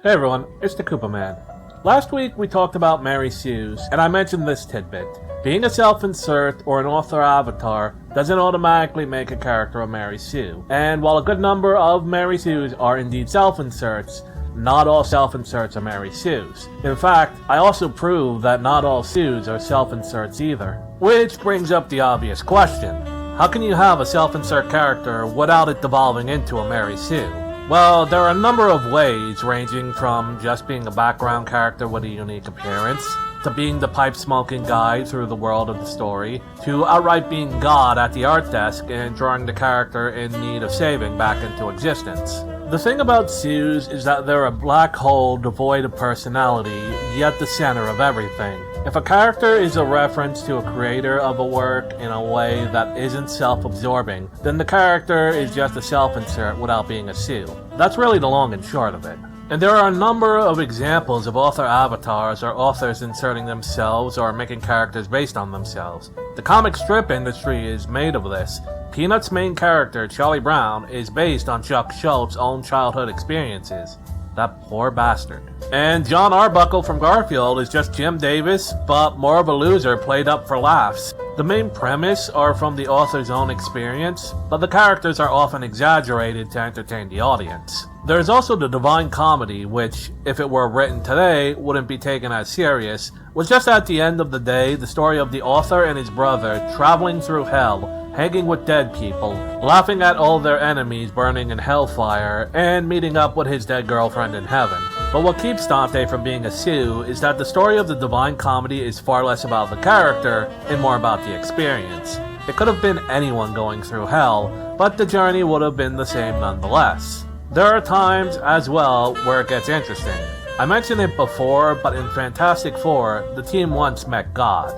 Hey everyone, it's the Koopa Man. Last week we talked about Mary Sue's, and I mentioned this tidbit. Being a self-insert or an author avatar doesn't automatically make a character a Mary Sue. And while a good number of Mary Sue's are indeed self-inserts, not all self-inserts are Mary Sue's. In fact, I also proved that not all Sues are self-inserts either. Which brings up the obvious question. How can you have a self-insert character without it devolving into a Mary Sue? Well, there are a number of ways, ranging from just being a background character with a unique appearance, to being the pipe-smoking guide through the world of the story, to outright being God at the art desk and drawing the character in need of saving back into existence. The thing about Sues is that they're a black hole devoid of personality, yet the center of everything. If a character is a reference to a creator of a work in a way that isn't self-absorbing, then the character is just a self-insert without being a Sue. That's really the long and short of it. And there are a number of examples of author avatars or authors inserting themselves or making characters based on themselves. The comic strip industry is made of this. Peanuts' main character, Charlie Brown, is based on Chuck Schultz's own childhood experiences. That poor bastard. And John Arbuckle from Garfield is just Jim Davis, but more of a loser played up for laughs. The main premise are from the author's own experience, but the characters are often exaggerated to entertain the audience. There's also the Divine Comedy, which, if it were written today, wouldn't be taken as serious, was just at the end of the day the story of the author and his brother traveling through hell, hanging with dead people, laughing at all their enemies burning in hellfire, and meeting up with his dead girlfriend in heaven. But what keeps Dante from being a Sue is that the story of the Divine Comedy is far less about the character and more about the experience. It could have been anyone going through hell, but the journey would have been the same nonetheless. There are times, as well, where it gets interesting. I mentioned it before, but in Fantastic Four, the team once met God.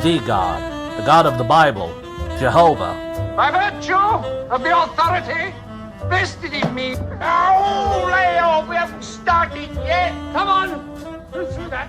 The God of the Bible, Jehovah. By virtue of the authority vested in me. Oh, lay off, we haven't started yet. Come on. Who threw that?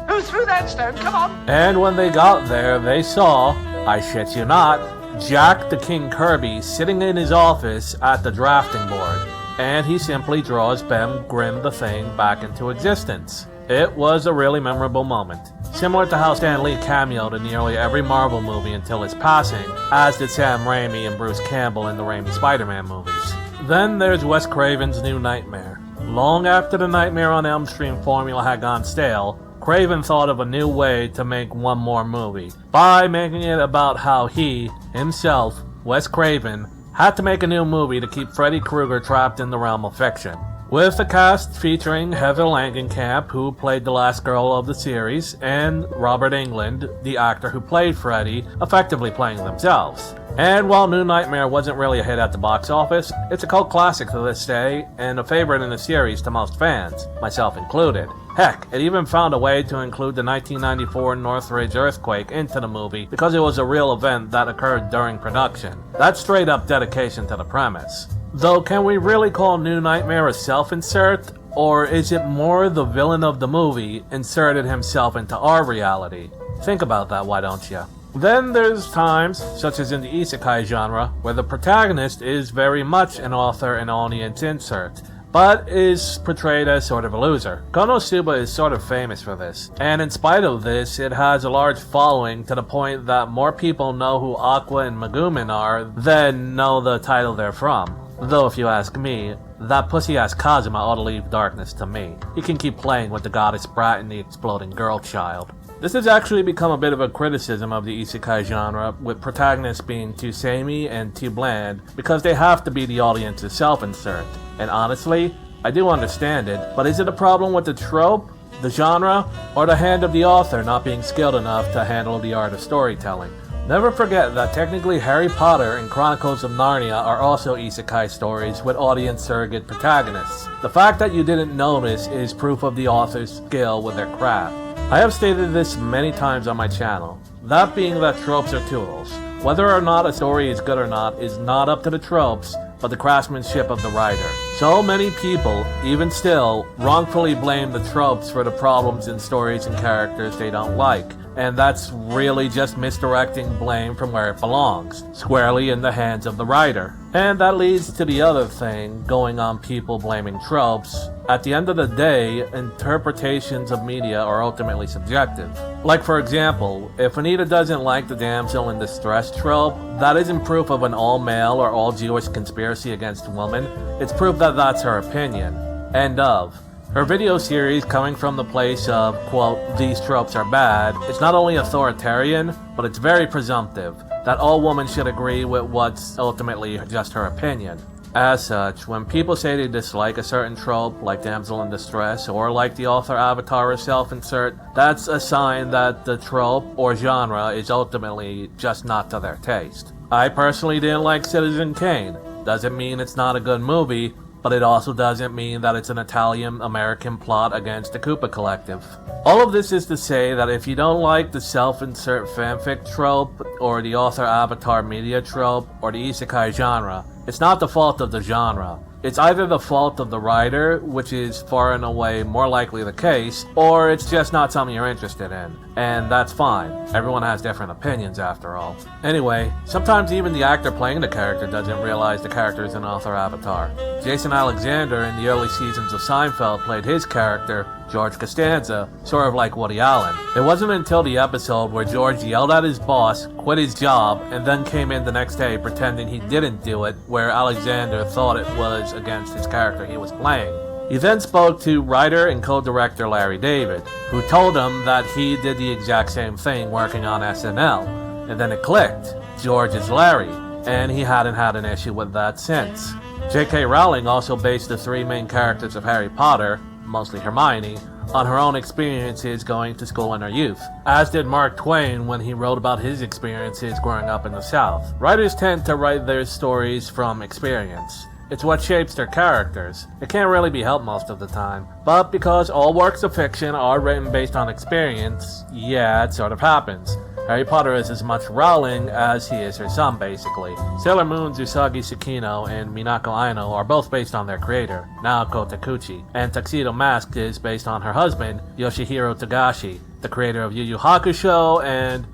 Who threw that stone? Come on. And when they got there, they saw, I shit you not, Jack the King Kirby sitting in his office at the drafting board. And he simply draws Ben Grimm the Thing back into existence. It was a really memorable moment. Similar to how Stan Lee cameoed in nearly every Marvel movie until his passing, as did Sam Raimi and Bruce Campbell in the Raimi Spider-Man movies. Then there's Wes Craven's New Nightmare. Long after the Nightmare on Elm Street formula had gone stale, Craven thought of a new way to make one more movie, by making it about how he, himself, Wes Craven, had to make a new movie to keep Freddy Krueger trapped in the realm of fiction. With a cast featuring Heather Langenkamp, who played the last girl of the series, and Robert Englund, the actor who played Freddy, effectively playing themselves. And while New Nightmare wasn't really a hit at the box office, it's a cult classic to this day, and a favorite in the series to most fans, myself included. Heck, it even found a way to include the 1994 Northridge earthquake into the movie because it was a real event that occurred during production. That's straight up dedication to the premise. Though, can we really call New Nightmare a self-insert? Or is it more the villain of the movie inserted himself into our reality? Think about that, why don't you? Then there's times, such as in the isekai genre, where the protagonist is very much an author and audience insert, but is portrayed as sort of a loser. Konosuba is sort of famous for this, and in spite of this, it has a large following to the point that more people know who Aqua and Megumin are than know the title they're from. Though if you ask me, that pussy-ass Kazuma ought to leave darkness to me. He can keep playing with the goddess brat and the exploding girl child. This has actually become a bit of a criticism of the isekai genre, with protagonists being too samey and too bland, because they have to be the audience's self-insert. And honestly, I do understand it, but is it a problem with the trope, the genre, or the hand of the author not being skilled enough to handle the art of storytelling? Never forget that technically Harry Potter and Chronicles of Narnia are also isekai stories with audience surrogate protagonists. The fact that you didn't notice is proof of the author's skill with their craft. I have stated this many times on my channel, that being that tropes are tools. Whether or not a story is good or not is not up to the tropes, but the craftsmanship of the writer. So many people, even still, wrongfully blame the tropes for the problems in stories and characters they don't like, and that's really just misdirecting blame from where it belongs, squarely in the hands of the writer. And that leads to the other thing going on people blaming tropes. At the end of the day, interpretations of media are ultimately subjective. Like for example, if Anita doesn't like the damsel in distress trope, that isn't proof of an all-male or all-Jewish conspiracy against women, it's proof that that's her opinion. End of. Her video series coming from the place of, quote, these tropes are bad, it's not only authoritarian, but it's very presumptive, that all women should agree with what's ultimately just her opinion. As such, when people say they dislike a certain trope, like damsel in distress, or like the author avatar or self-insert, that's a sign that the trope or genre is ultimately just not to their taste. I personally didn't like Citizen Kane. Doesn't mean it's not a good movie, but it also doesn't mean that it's an Italian-American plot against the Koopa Collective. All of this is to say that if you don't like the self-insert fanfic trope, or the author avatar media trope, or the isekai genre, it's not the fault of the genre. It's either the fault of the writer, which is far and away more likely the case, or it's just not something you're interested in. And that's fine. Everyone has different opinions after all. Anyway, sometimes even the actor playing the character doesn't realize the character is an author avatar. Jason Alexander in the early seasons of Seinfeld played his character, George Costanza, sort of like Woody Allen. It wasn't until the episode where George yelled at his boss, quit his job, and then came in the next day pretending he didn't do it, where Alexander thought it was against his character he was playing. He then spoke to writer and co-director Larry David, who told him that he did the exact same thing working on SNL. And then it clicked. George is Larry, and he hadn't had an issue with that since. J.K. Rowling also based the three main characters of Harry Potter, mostly Hermione, on her own experiences going to school in her youth, as did Mark Twain when he wrote about his experiences growing up in the South. Writers tend to write their stories from experience. It's what shapes their characters. It can't really be helped most of the time. But because all works of fiction are written based on experience, yeah, it sort of happens. Harry Potter is as much Rowling as he is her son, basically. Sailor Moon's Usagi Tsukino and Minako Aino are both based on their creator, Naoko Takeuchi, and Tuxedo Mask is based on her husband, Yoshihiro Togashi, the creator of Yu Yu Hakusho and...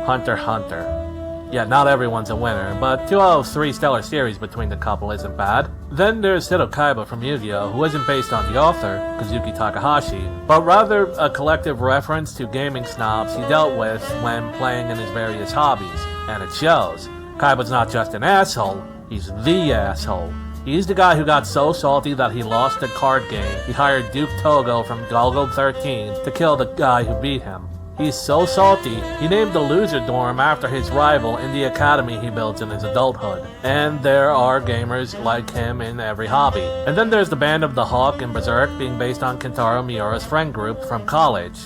Hunter x Hunter. Yeah, not everyone's a winner, but 2 out of 3 stellar series between the couple isn't bad. Then there's Seto Kaiba from Yu-Gi-Oh!, who isn't based on the author, Kazuki Takahashi, but rather a collective reference to gaming snobs he dealt with when playing in his various hobbies, and it shows. Kaiba's not just an asshole, he's the asshole. He's the guy who got so salty that he lost the card game, he hired Duke Togo from Golgo 13 to kill the guy who beat him. He's so salty, he named the loser dorm after his rival in the academy he builds in his adulthood. And there are gamers like him in every hobby. And then there's the Band of the Hawk in Berserk being based on Kentaro Miura's friend group from college.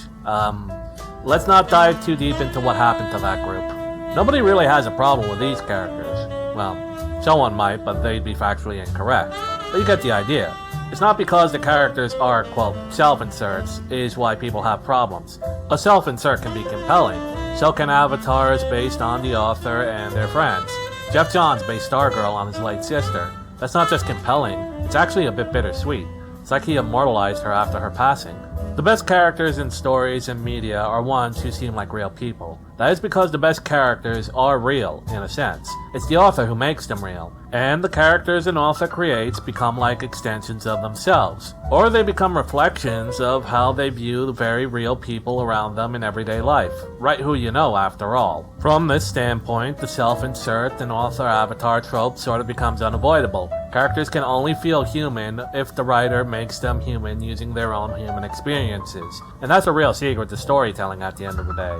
Let's not dive too deep into what happened to that group. Nobody really has a problem with these characters. Well, someone might, but they'd be factually incorrect. But you get the idea. It's not because the characters are, quote, self-inserts is why people have problems. A self-insert can be compelling. So can avatars based on the author and their friends. Jeff Johns based Stargirl on his late sister. That's not just compelling, it's actually a bit bittersweet. It's like he immortalized her after her passing. The best characters in stories and media are ones who seem like real people. That is because the best characters are real, in a sense. It's the author who makes them real. And the characters an author creates become like extensions of themselves. Or they become reflections of how they view the very real people around them in everyday life. Write who you know, after all. From this standpoint, the self-insert and author avatar trope sort of becomes unavoidable. Characters can only feel human if the writer makes them human using their own human experiences. And that's a real secret to storytelling at the end of the day.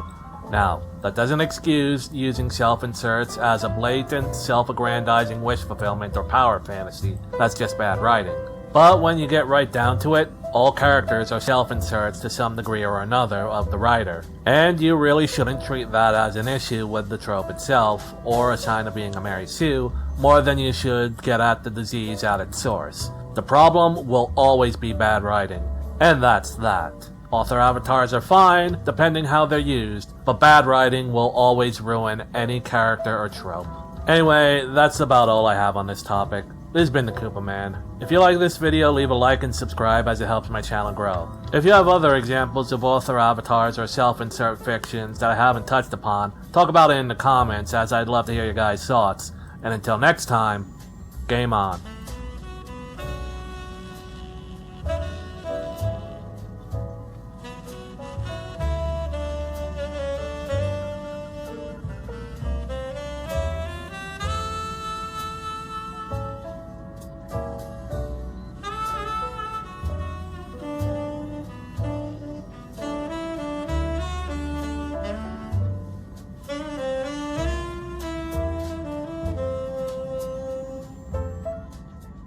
Now, that doesn't excuse using self-inserts as a blatant, self-aggrandizing wish fulfillment or power fantasy. That's just bad writing. But when you get right down to it, all characters are self-inserts to some degree or another of the writer. And you really shouldn't treat that as an issue with the trope itself, or a sign of being a Mary Sue, more than you should get at the disease at its source. The problem will always be bad writing. And that's that. Author avatars are fine, depending how they're used, but bad writing will always ruin any character or trope. Anyway, that's about all I have on this topic. This has been the Koopa Man. If you like this video, leave a like and subscribe as it helps my channel grow. If you have other examples of author avatars or self-insert fictions that I haven't touched upon, talk about it in the comments, as I'd love to hear your guys' thoughts. And until next time, game on.